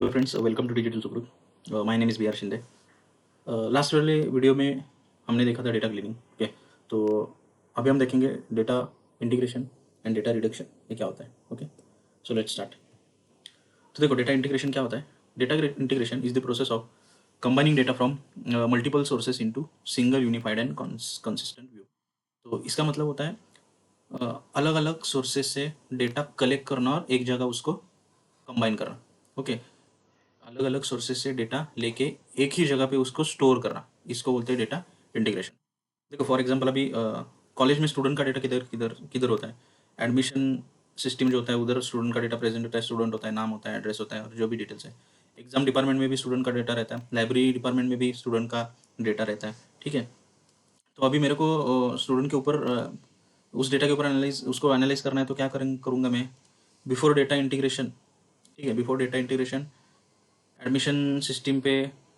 Hello friends, welcome to digital Subrat. My name is B R Shinde. Last वाले video में हमने देखा था डेटा क्लीनिंग। ओके, तो अभी हम देखेंगे data integration and data reduction, ये क्या होता है। Okay, so let's start. तो देखो, डेटा इंटीग्रेशन क्या होता है। Data integration is the process of combining data from multiple sources into single unified and consistent view. तो इसका मतलब होता है अलग अलग सोर्सेस से डेटा कलेक्ट करना और एक जगह उसको कंबाइन करना। ओके, अलग अलग सोर्सेस से डेटा लेके एक ही जगह पे उसको स्टोर करना, इसको बोलते हैं डेटा इंटीग्रेशन। देखो, फॉर एग्जांपल अभी कॉलेज में स्टूडेंट का डेटा किधर किधर किधर होता है। एडमिशन सिस्टम जो होता है उधर स्टूडेंट का डेटा प्रेजेंट होता है, स्टूडेंट होता है, नाम होता है, एड्रेस होता है और जो भी डिटेल्स है। एग्जाम डिपार्टमेंट में भी स्टूडेंट का डेटा रहता है, लाइब्रेरी डिपार्टमेंट में भी स्टूडेंट का डेटा रहता है। ठीक है, तो अभी मेरे को स्टूडेंट के ऊपर उस डेटा के ऊपर एनालाइज उसको एनालाइज करना है, तो क्या करूँगा मैं। बिफोर डेटा इंटीग्रेशन, ठीक है, before data integration admission system पे,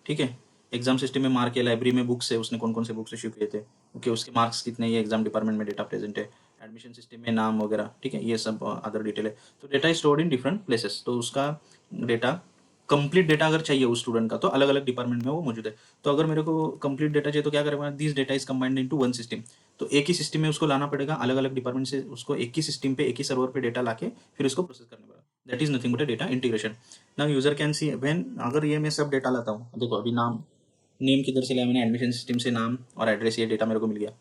ठीक है, एग्जाम सिस्टम में मार्क है, लाइब्रेरी में बुक्स है, उसने कौन कौन से बुक्स इशू किए थे, ओके, उसके मार्क्स कितने, ये एग्जाम डिपार्टमेंट में डेटा प्रेजेंट है, एडमिशन सिस्टम में नाम वगैरह, ठीक है, ये सब अदर डिटेल है। तो data is stored in different places, तो उसका डेटा कंप्लीट डेटा अगर चाहिए उस स्टूडेंट का तो अलग अलग डिपार्टमेंट में वो मौजूद है। तो अगर मेरे को कंप्लीट डेटा चाहिए तो क्या करेगा, this data is combined into one system. तो एक ही सिस्टम में उसको लाना पड़ेगा, अलग अलग डिपार्टमेंट से उसको एक ही सिस्टम पे एक ही सर्वर पे डेटा लाके फिर उसको प्रोसेस करना पड़ेगा। That is nothing but data integration. Now user can see when, अगर ये मैं सब डेटा लाता हूँ, देखो अभी नाम, नेम किधर से लिया मैंने, एडमिशन सिस्टम से नाम और एड्रेस, ये डेटा मेरे को मिल गया।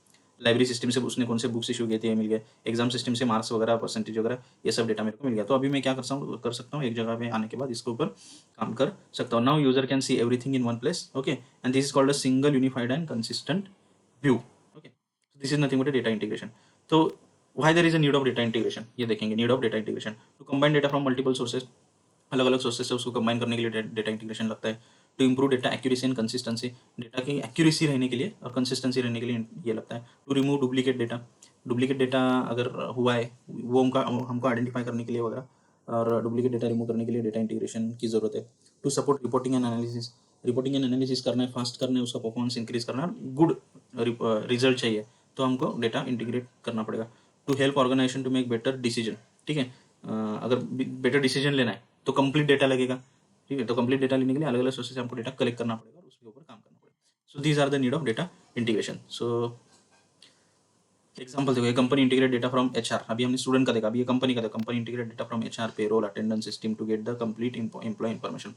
लाइब्रेरी सिस्टम से उसने कौन से बुक्स इशू किए थे, ये मिल गया। एग्जाम सिस्टम से मार्क्स वगैरह, परसेंटेज वगैरह, ये सब डेटा मेरे को मिल गया। तो अभी मैं क्या कर सकता हूँ, एक जगह पे आने के बाद इसके ऊपर काम कर सकता हूँ। Now user can see everything in one place. Okay, and this is called a single unified and consistent view. Okay, this is nothing but data integration. तो why there is a need of data integration, ये देखेंगे। Need of data integration to combine data from multiple sources, अलग अलग sources से उसको combine करने के लिए डेटा इंटीग्रेशन लगता है। To improve data accuracy and consistency, data की एक्यूरेसी रहने के लिए और कंसिस्टेंसी रहने के लिए ये लगता है। To remove duplicate data, duplicate data अगर हुआ है वो उनका हमको आइडेंटिफाई करने के लिए वगैरह, और डुप्लीकेट डेटा रिमूव करने के लिए डेटा इंटीग्रेशन की जरूरत है। To support reporting and analysis, reporting and analysis करना है, फास्ट करना है, उसका परफॉर्मेंस इंक्रीज करना है, गुड रिजल्ट चाहिए तो हमको डेटा इंटीग्रेट करना पड़ेगा। To help organisation to make better decision, ठीक है, अगर बेटर डिसीजन लेना है तो कंप्लीट डेटा लगेगा। ठीक है, तो कंप्लीट डेटा लेने के लिए अलग अलग सोर्सेस से हमको डेटा कलेक्ट करना पड़ेगा और उसके ऊपर काम करना पड़ेगा। So these are the need of data integration. So example देखो, company integrate data from HR, अभी हमने स्टूडेंट का देखा, अभी ये कंपनी का देखो, company integrate data from HR, payroll, attendance system to get the complete employee information.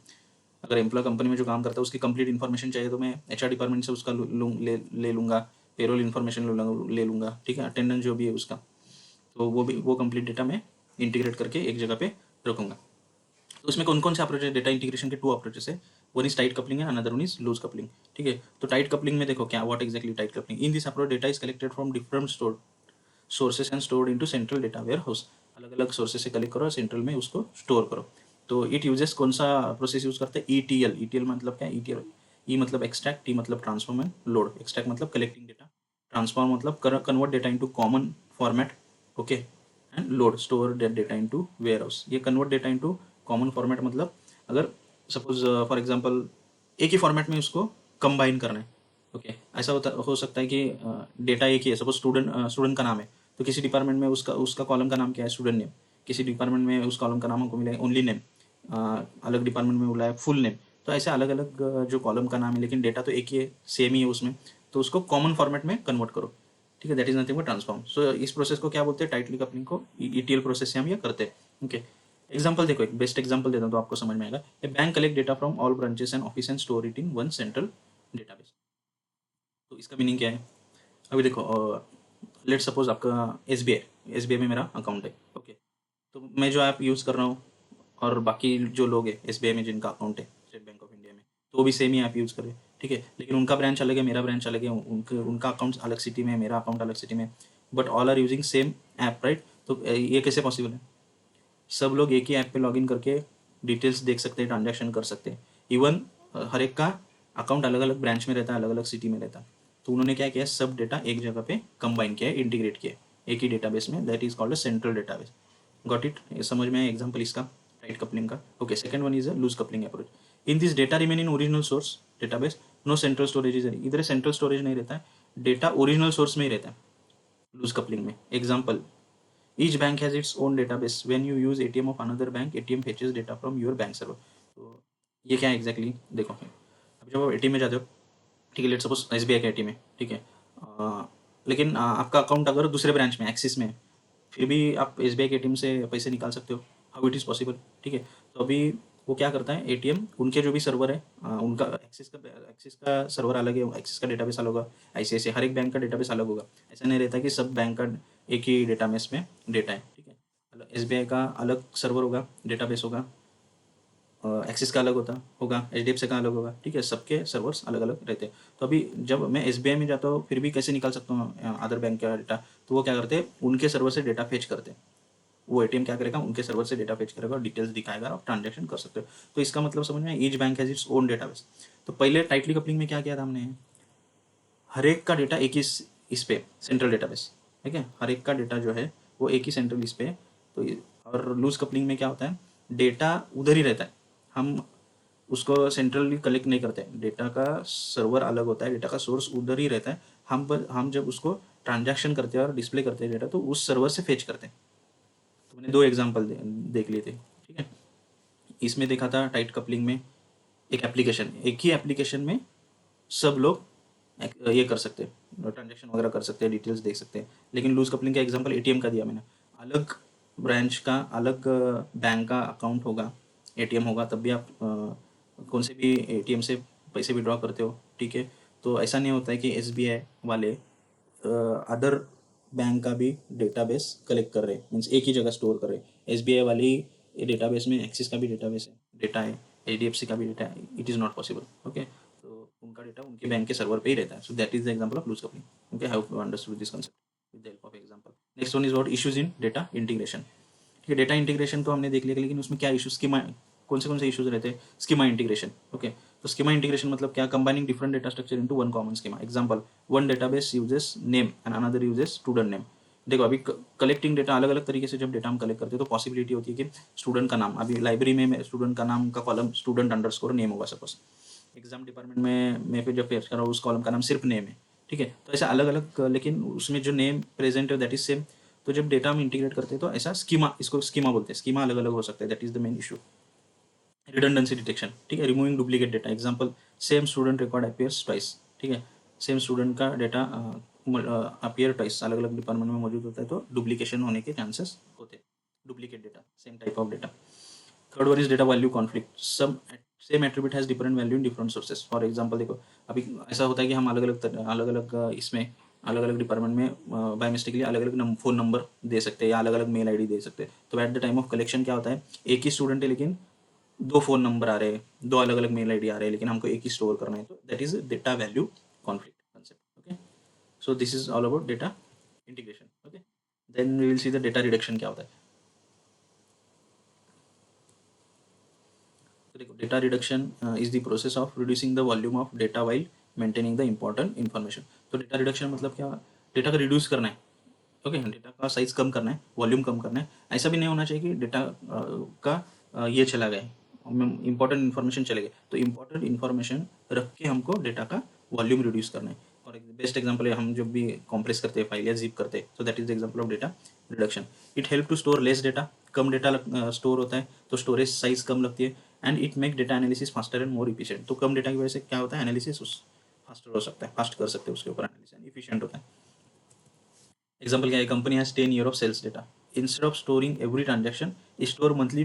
अगर एम्प्लॉय कंपनी में जो काम करता है उसकी कंप्लीट इन्फॉर्मेशन चाहिए तो मैं एचआर डिपार्टमेंट से उसका ले लूँगा, पेरोल इन्फॉर्मेशन ले लूँगा, ठीक है, अटेंडेंस जो भी है उसका, तो वो भी वो कंप्लीट डेटा मैं इंटीग्रेट करके एक जगह पे रखूँगा। तो उसमें कौन कौन से अप्रोच है, डेटा इंटीग्रेशन के टू अप्रोचेस है। वन इज टाइट कपलिंग है, another one is loose coupling. ठीक है, तो टाइट कपलिंग में देखो क्या, what exactly tight coupling, in this approach data is collected from different store sources and stored into central data warehouse. अलग अलग sources से कलेक्ट करो और सेंट्रल में उसको स्टोर करो। तो इट यूजेस कौन सा प्रोसेस यूज करते हैं, ईटीएल। ईटीएल मतलब क्या है, ईटीएल, ई मतलब एक्सट्रैक्ट, टी मतलब ट्रांसफॉर्म एंड लोड। एक्सट्रैक्ट मतलब कलेक्टिंग डेटा, ट्रांसफॉर्म मतलब convert data into common format, okay, and load store data into warehouse. ये convert data into common format मतलब अगर सपोज फॉर एग्जांपल एक ही format में उसको combine करना है। ओके, ऐसा होता हो सकता है कि डेटा एक ही है, सपोज स्टूडेंट का नाम है, तो किसी डिपार्टमेंट में उसका उसका कॉलम का नाम क्या है, स्टूडेंट नेम। किसी डिपार्टमेंट में उस कॉलम का नाम हमको मिला है ओनली नेम, अलग डिपार्टमेंट में मिला है फुल नेम। तो ऐसे अलग अलग जो कॉलम का नाम है लेकिन डेटा तो एक ही है, सेम ही है उसमें, तो उसको कॉमन फॉर्मेट में कन्वर्ट करो। ठीक है, that is nothing but transform. So इस प्रोसेस को क्या बोलते हैं, टाइटली कपलिंग को ईटीएल प्रोसेस से हम ये करते हैं। ओके, एग्जाम्पल देखो, एक बेस्ट एग्जाम्पल देता हूँ तो आपको समझ में आएगा। A bank collect data from all branches and office and store it in one central database. तो इसका मीनिंग क्या है, अभी देखो, लेट सपोज आपका एसबीआई में मेरा अकाउंट है। ओके, तो मैं जो ऐप यूज़ कर रहा हूँ और बाकी जो लोग हैं एसबीआई में जिनका अकाउंट है स्टेट बैंक ऑफ इंडिया में, तो वो भी सेम ही ऐप यूज़ करें। ठीक है, लेकिन उनका ब्रांच अलग है, मेरा ब्रांच अलग है, उनके उनका अकाउंट अलग सिटी में है, मेरा अकाउंट अलग सिटी में, but all are using same app, right. तो ये कैसे पॉसिबल है, सब लोग एक ही ऐप पे लॉगिन करके डिटेल्स देख सकते हैं, ट्रांजैक्शन कर सकते हैं। इवन हर एक का अकाउंट अलग अलग ब्रांच में रहता है, अलग अलग सिटी में रहता है। तो उन्होंने क्या किया, सब डेटा एक जगह पे कंबाइन किया है, इंटीग्रेट किया है एक ही डेटाबेस में, that is called a central database. Got it, ये समझ में आया एग्जांपल इसका, टाइट कपलिंग का। Okay, second one is a loose coupling approach. In this data remain in original source database, no central storage is, इधर central storage नहीं रहता है, डेटा ओरिजिनल सोर्स में ही रहता है लूज कपलिंग में। Example, each bank has its own database, when you use ATM of another bank, ATM fetches data from your bank server। तो ये क्या है एग्जैक्टली देखो। अब जब आप एटीएम में जाते हो, ठीक है, लेट सपोज एसबीआई का एटीएम है, ठीक है, लेकिन आपका अकाउंट अगर दूसरे ब्रांच में एक्सिस में है, फिर भी आप एसबीआई के एटीएम से पैसे निकाल सकते हो। हाउ इट इज़ पॉसिबल, ठीक है। तो अभी वो क्या करता है एटीएम, उनके जो भी सर्वर है, उनका एक्सिस का सर्वर अलग है, एक्सिस का डेटाबेस अलग होगा, ऐसे हर एक बैंक का डेटाबेस अलग होगा। ऐसा नहीं रहता कि सब बैंक का एक ही डेटाबेस में डेटा है, ठीक है। एसबीआई का अलग सर्वर होगा, डेटाबेस होगा, एक्सिस का अलग होगा, एचडीएफसी का अलग होगा, ठीक है, सबके सर्वर्स अलग अलग रहते हैं। तो अभी जब मैं एसबीआई में जाता हूँ फिर भी कैसे निकाल सकता हूँ अदर बैंक का डेटा, तो वो क्या करते हैं उनके सर्वर से डेटा फेच करते हैं। वो एटीएम क्या करेगा, उनके सर्वर से डेटा फेच करेगा और डिटेल्स दिखाएगा, और ट्रांजेक्शन कर सकते हो। तो इसका मतलब समझ में, each bank has its own database. तो पहले टाइटली कपलिंग में क्या किया था हमने, हर एक का डेटा एक ही इस पे सेंट्रल डेटाबेस, ठीक है, हर एक का डेटा जो है वो एक ही सेंट्रल इस पे है। तो और लूज कपलिंग में क्या होता है, डेटा उधर ही रहता है, हम उसको सेंट्रली कलेक्ट नहीं करते हैं, डेटा का सर्वर अलग होता है, डेटा का सोर्स उधर ही रहता है। हम जब उसको ट्रांजैक्शन करते हैं और डिस्प्ले करते हैं डेटा, तो उस सर्वर से फेच करते हैं। तो मैंने दो एग्जांपल देख लिए थे, ठीक है। इसमें देखा था टाइट कपलिंग में, एक एप्लीकेशन, एक ही एप्लीकेशन में सब लोग ये कर सकते हैं, ट्रांजेक्शन वगैरह कर सकते हैं, डिटेल्स देख सकते हैं। लेकिन लूज कपलिंग का एग्जांपल एटीएम का दिया मैंने, अलग ब्रांच का अलग बैंक का अकाउंट होगा, एटीएम होगा, तब भी आप कौन से भी एटीएम से पैसे विड्रॉ करते हो, ठीक है। तो ऐसा नहीं होता है कि एसबीआई वाले अदर बैंक का भी डेटाबेस कलेक्ट कर रहे हैं, मीन्स एक ही जगह स्टोर कर रहे हैं। एसबीआई वाली डेटाबेस में एक्सिस का भी डेटाबेस है, डेटा है, एचडीएफसी का भी डेटा है, it is not possible, okay. तो उनका डेटा उनके बैंक के सर्वर पे ही रहता है। So that is the example of loose coupling, okay. How to understood this concept with the help of example. Next one is what issues in data integration, ठीक है। डेटा इंटीग्रेशन तो हमने देख लिया, लेकिन उसमें क्या इशू, स्कीमा, कौन से इशूज रहते हैं, स्कीमा इंटीग्रेशन, ओके। तो स्कीमा इंटीग्रेशन मतलब क्या, combining different data structure into one common schema. Example, one database uses name and another uses student name. देखो अभी कलेक्टिंग डेटा अलग अलग तरीके से जब डेटा हम कलेक्ट करते हैं, तो पॉसिबिलिटी होती है कि स्टूडेंट का नाम, अभी लाइब्रेरी में स्टूडेंट का नाम का कॉलम स्टूडेंट अंडरस्कोर नेम होगा सपोज, एग्जाम डिपार्टमेंट में मैं फिर जब फेस कर रहा हूँ उस कॉलम का नाम सिर्फ नेम है, ठीक है। तो ऐसा अलग अलग, लेकिन उसमें जो नेम प्रेजेंट है दैट इज सेम। तो जब डेटा हम इंटीग्रेट करते हैं तो ऐसा स्कीमा, इसको स्कीमा बोलते हैं, स्कीमा अलग अलग हो सकता है, that is the main issue. Redundancy detection, ठीक है, removing duplicate data. Example, same student record appears twice, ठीक है, सेम स्टूडेंट का डेटा अपीयर ट्वाइस अलग अलग डिपार्टमेंट में मौजूद होता है, तो डुप्लीकेशन होने के चांसेस होते हैं, duplicate data, same type of data. Third one is data value conflict, सब same attribute has different value in different sources. For example देखो, अभी ऐसा होता है कि हम अलग अलग इसमें अलग अलग डिपार्टमेंट में बाय मिस्टेकली अलग अलग फ़ोन नंबर दे सकते हैं या अलग अलग मेल आईडी दे सकते हैं। तो at the time of collection क्या होता है, एक ही स्टूडेंट है लेकिन दो फ़ोन नंबर आ रहे हैं, दो अलग अलग मेल आईडी आ रहे हैं, लेकिन हमको एक ही स्टोर करना है, तो that is data value conflict concept, okay. So this is all about data integration, okay. Then we will see the data reduction क्या होता है। तो देखो, data reduction is the process of reducing the volume of data while maintaining the important information. तो data reduction मतलब क्या, data का reduce करना है, ओके, डेटा का साइज कम करना है, वॉल्यूम कम करना है। ऐसा भी नहीं होना चाहिए कि डेटा का ये चला गया, इंपॉर्टेंट इन्फॉर्मेशन चले गए, तो इंपॉर्टेंट इन्फॉर्मेशन रख के हमको डेटा का वॉल्यूम रिड्यूस करना है। और एक बेस्ट एग्जांपल है, हम जब भी कॉम्प्रेस करते हैं फाइल या जिप करते हैं, तो that is the example of data reduction. It help to store less data, कम डेटा स्टोर होता है तो स्टोरेज साइज कम लगती है, and it make data analysis faster and more efficient. तो कम डेटा की वजह से क्या होता है, एनालिसिस फास्टर हो सकता है, फास्ट कर सकते हैं उसके ऊपर एनालिसिस, इफिशिएंट होता है। एग्जाम्पल क्या है, company has 10 year of sales data, instead of storing every transaction store monthly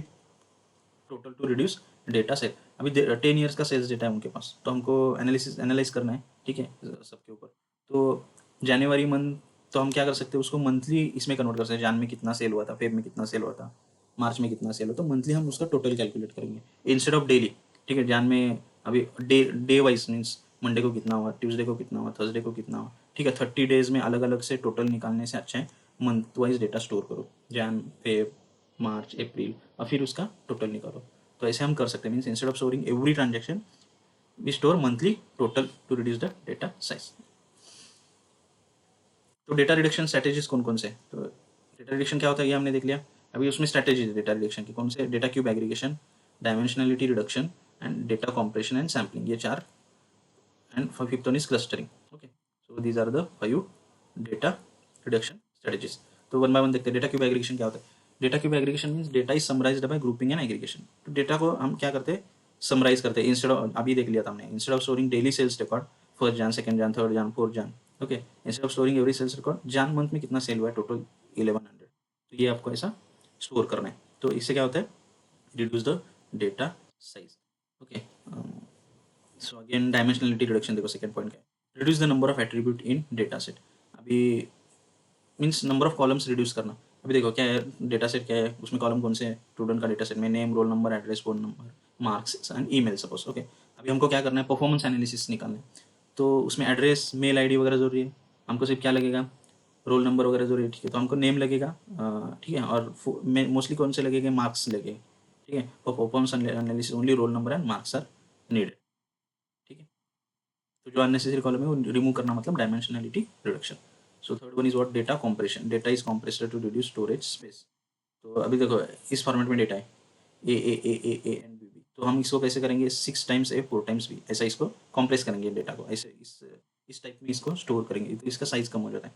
total to reduce data sale. अभी 10 years का सेल्स डेटा है उनके पास, तो हमको एनालाइज करना है, ठीक है, सबके ऊपर। तो जनवरी मंथ, तो हम क्या कर सकते हैं, उसको मंथली इसमें कन्वर्ट कर सकते हैं, जान में कितना सेल हुआ था, फेब में कितना सेल हुआ था, मार्च में कितना सेल हुआ, तो मंथली हम उसका टोटल कैलकुलेट करेंगे इंस्टेड ऑफ डेली, ठीक है। जान में अभी day day wise means Monday को कितना हुआ, ट्यूसडे को कितना हुआ, थर्सडे को कितना हुआ, ठीक है। 30 days में अलग अलग से टोटल निकालने से अच्छा है मंथ वाइज डेटा स्टोर करो, जैन, फेब, मार्च, अप्रैल, और फिर उसका टोटल निकालो। तो ऐसे हम कर सकते हैं, means instead of storing every transaction we store monthly total to reduce the data size. तो डेटा रिडक्शन स्ट्रैटेजीज कौन कौन से, तो डेटा रिडक्शन क्या होता है ये हमने देख लिया। अभी उसमें स्ट्रैटेजी है डेटा रिडक्शन की, कौन से, data cube aggregation, dimensionality reduction and data compression and sampling, ये चार, and fifth one is clustering, okay. So these are the 5 data reduction strategies. तो वन बाय वन देखते हैं। डेटा क्यूब एग्रीगेशन क्या होता है, data cube aggregation means data is summarised by grouping and aggregation. तो data को हम क्या करते हैं, समराइज करते हैं इंस्टेड ऑफ, अभी देख लिया था हमने, instead of storing daily sales record, first Jan, second Jan, third Jan, fourth Jan, okay, instead of storing every sales record, Jan month में कितना सेल हुआ है टोटल 1100, तो ये आपको ऐसा स्टोर करना है। तो इससे क्या होता है, reduce the data size, okay. So again dimensionality reduction, देखो सेकंड पॉइंट क्या है, reduce the number of attribute in data set. अभी means number of columns reduce करना। अभी देखो क्या है, डेटा सेट क्या है, उसमें कॉलम कौन से हैं, स्टूडेंट का डेटा सेट में name, roll number, address, phone number, marks and email suppose, okay. अभी हमको क्या करना है, परफॉर्मेंस एनालिसिस निकालना है, तो उसमें एड्रेस, मेल आईडी वगैरह जरूरी है, हमको सिर्फ क्या लगेगा, रोल नंबर वगैरह जरूरी है, ठीक है, तो हमको नेम लगेगा, ठीक है, और मोस्टली कौन से लगेंगे, मार्क्स लगेगा, ठीक है, for performance analysis only roll number and marks are needed, ठीक है। तो जो अननेसेसरी कॉलम है वो रिमूव करना, मतलब dimensionality reduction. So third one is what, data compression, data is compressed to reduce storage space. तो अभी देखो इस फॉर्मेट में डेटा है ए एंड बी बी, तो हम इसको कैसे करेंगे, 6 टाइम्स ए 4 टाइम्स बी, ऐसा इसको कंप्रेस करेंगे डेटा को, ऐसे इस टाइप में इसको स्टोर करेंगे, तो इसका साइज कम हो जाता है।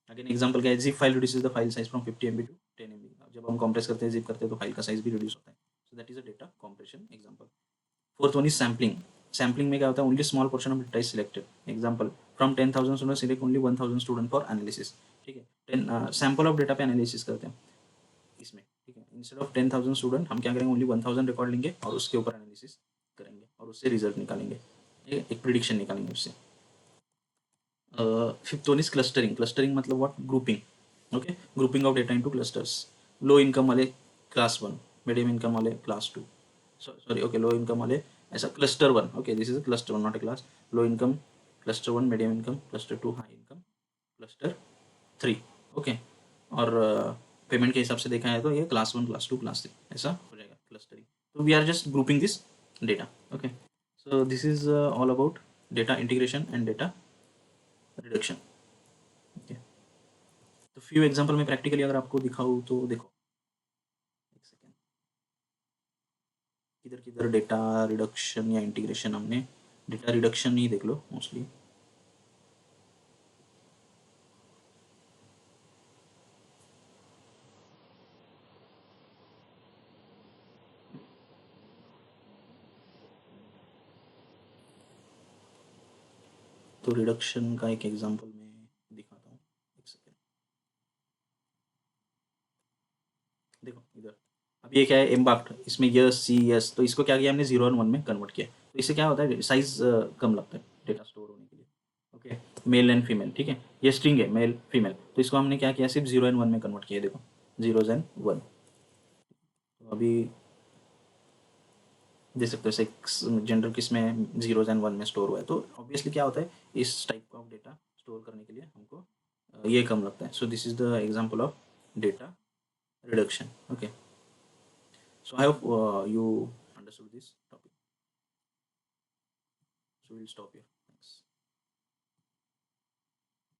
अगेन एग्जांपल क्या है, zip file reduces the file size from 50 MB to 10 MB, जब हम कंप्रेस करते हैं, जिप करते हैं, तो फाइल का साइज भी रिड्यूस होता है। So that is a data compression example. Fourth one is sampling. Sampling में क्या होता है, only small portion of data is selected, example from 10,000 student select only 1,000 student for analysis, ठीक है। 10 सैंपल ऑफ डेटा पे analysis करते हैं इसमें, ठीक है। इंस्टेड ऑफ 10,000 स्टूडेंट हम क्या करेंगे, ओनली 1,000 रिकॉर्ड लेंगे और उसके ऊपर एनालिसिस करेंगे और उससे रिजल्ट निकालेंगे, ठीक है, एक प्रिडिक्शन निकालेंगे उससे। Fifth one is clustering. Clustering मतलब what, grouping, okay, grouping of data into clusters. Low income वाले क्लास 1, मीडियम इनकम वाले class 2, sorry, okay, low income वाले, ऐसा cluster 1, okay, this is a cluster 1 not a class. Low income cluster 1, medium income cluster 2, high income cluster 3, okay. और payment के हिसाब से देखा है तो ये क्लास 1, क्लास 2, क्लास 3 ऐसा हो जाएगा क्लस्टरिंग। तो we are just grouping this data, okay. So this is all about data integration and data reduction, okay. तो फ्यू एग्जांपल में प्रैक्टिकली अगर आपको दिखाऊँ तो देखो, एक सेकेंड, किधर किधर डेटा रिडक्शन या इंटीग्रेशन हमने, डेटा रिडक्शन ही देख लो मोस्टली। तो रिडक्शन का एक एग्जांपल मैं दिखाता हूँ, एक सेकेंड। देखो इधर, अब ये क्या है, एम्बार्क्ड, इसमें यस सी यस, तो इसको क्या किया हमने, 0 और 1 में कन्वर्ट किया, तो इससे क्या होता है, साइज कम लगता है डेटा स्टोर होने के लिए, ओके। मेल एंड फीमेल, ठीक है, ये स्ट्रिंग है मेल फीमेल, तो इसको हमने क्या किया, सिर्फ 0 एंड 1 में कन्वर्ट किया, देखो 0s and 1। तो अभी देख सकते हो सेक्स जेंडर किस में, 0s and 1 में स्टोर हुआ है, तो ऑब्वियसली क्या होता है, इस टाइप ऑफ डेटा स्टोर करने के लिए हमको ये कम लगता है। सो this is the example of data reduction, okay. So I hope you understood this topic. So we'll stop here. Thanks.